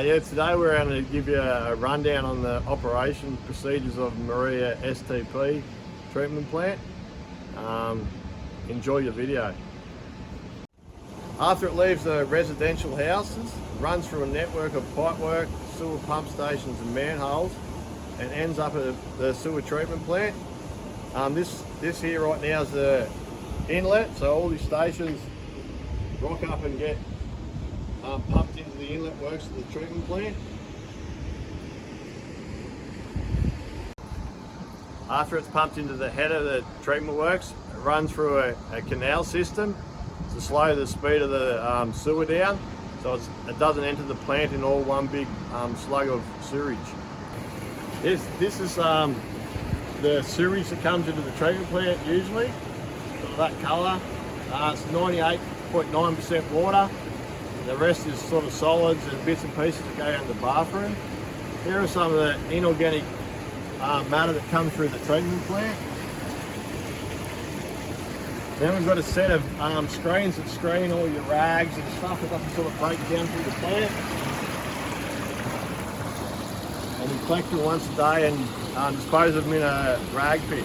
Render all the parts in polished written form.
Yeah, today we're going to give you a rundown on the operation procedures of Moruya STP treatment plant. Enjoy your video. After it leaves the residential houses, it runs through a network of pipework, sewer pump stations and manholes and ends up at the sewer treatment plant. This here right now is the inlet, so all these stations rock up and get pumped into the inlet works of the treatment plant. After it's pumped into the head of the treatment works, it runs through a canal system to slow the speed of the sewer down, so it doesn't enter the plant in all one big slug of sewage. This is the sewage that comes into the treatment plant usually, so that colour. It's 98.9% water. The rest is sort of solids and bits and pieces that go out in the bathroom. Here are some of the inorganic matter that comes through the treatment plant. Then we've got a set of screens that screen all your rags and stuff that doesn't sort of break down through the plant. And we collect them once a day and dispose of them in a rag pit.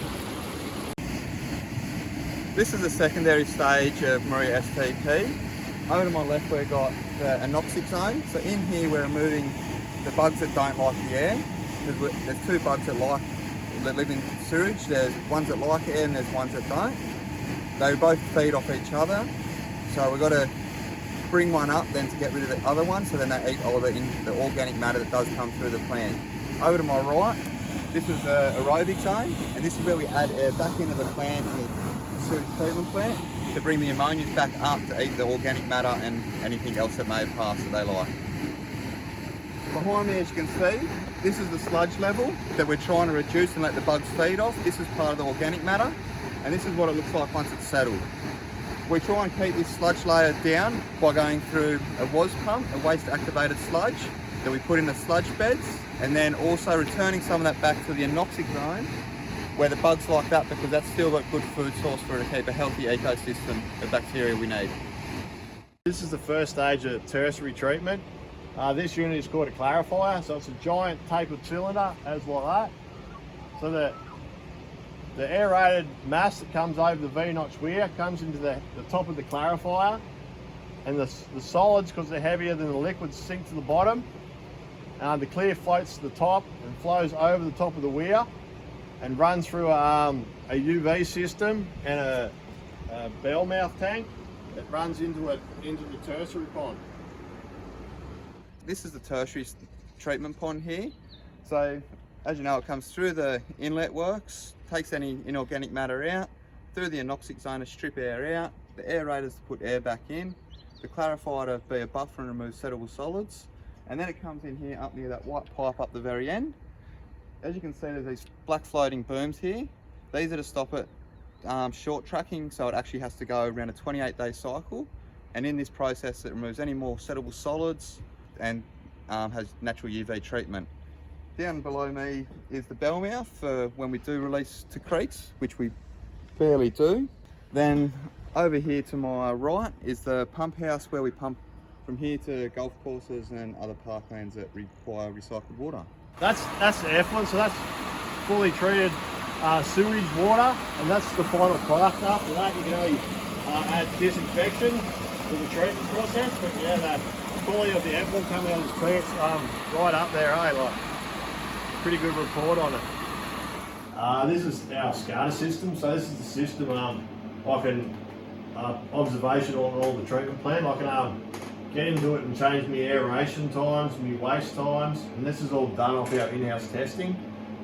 This is the secondary stage of Moruya STP. Over to my left we've got the anoxic zone. So in here we're removing the bugs that don't like the air. There's two bugs that live in sewage. There's ones that like air and there's ones that don't. They both feed off each other. So we've got to bring one up then to get rid of the other one, so then they eat all the organic matter that does come through the plant. Over to my right, this is the aerobic zone, and this is where we add air back into the plant, the sewage treatment plant, to bring the ammonia back up to eat the organic matter and anything else that may have passed that they like. Behind me, as you can see, this is the sludge level that we're trying to reduce and let the bugs feed off. This is part of the organic matter, and this is what it looks like once it's settled. We try and keep this sludge layer down by going through a WAS pump, a waste activated sludge, that we put in the sludge beds, and then also returning some of that back to the anoxic zone, where the bugs like that, because that's still got good food source for it to keep a healthy ecosystem of bacteria we need. This is the first stage of tertiary treatment. This unit is called a clarifier, so it's a giant tapered cylinder, as like that. So the aerated mass that comes over the V-notch weir comes into the top of the clarifier, and the solids, because they're heavier than the liquids, sink to the bottom. The clear floats to the top and flows over the top of the weir and runs through a UV system and a bell mouth tank that runs into the tertiary pond. This is the tertiary treatment pond here. So as you know, it comes through the inlet works, takes any inorganic matter out, through the anoxic zone to strip air out, the aerators to put air back in, the clarifier to be a buffer and remove settable solids, and then it comes in here up near that white pipe up the very end. As you can see, there's these black floating booms here. These are to stop it short tracking, so it actually has to go around a 28-day cycle, and in this process it removes any more settable solids and has natural UV treatment. Down below me is the bell mouth for when we do release to creeks, which we barely do. Then over here to my right is the pump house, where we pump from here to golf courses and other parklands that require recycled water. That's the effluent, so that's fully treated sewage water, and that's the final product. After that, you can only add disinfection to the treatment process, but yeah, the quality of the effluent coming out of this plant's right up there, like pretty good report on it. This is our SCADA system, so this is the system I can observation on all the treatment plant. I can get into it and change my aeration times, my waste times, and this is all done off our in-house testing.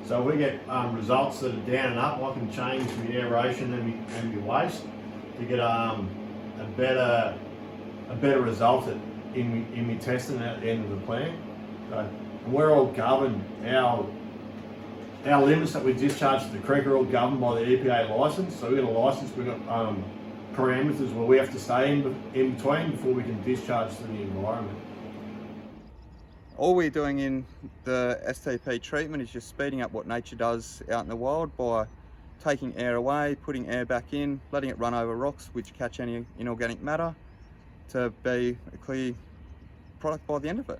So we get results that are down and up. I can change my aeration and my waste to get a better result in my testing at the end of the plant. So, and we're all governed. Our limits that we discharge to the creek are all governed by the EPA license. So we've got a license, we've got parameters where we have to stay in between before we can discharge to the environment. All we're doing in the STP treatment is just speeding up what nature does out in the wild by taking air away, putting air back in, letting it run over rocks which catch any inorganic matter, to be a clear product by the end of it.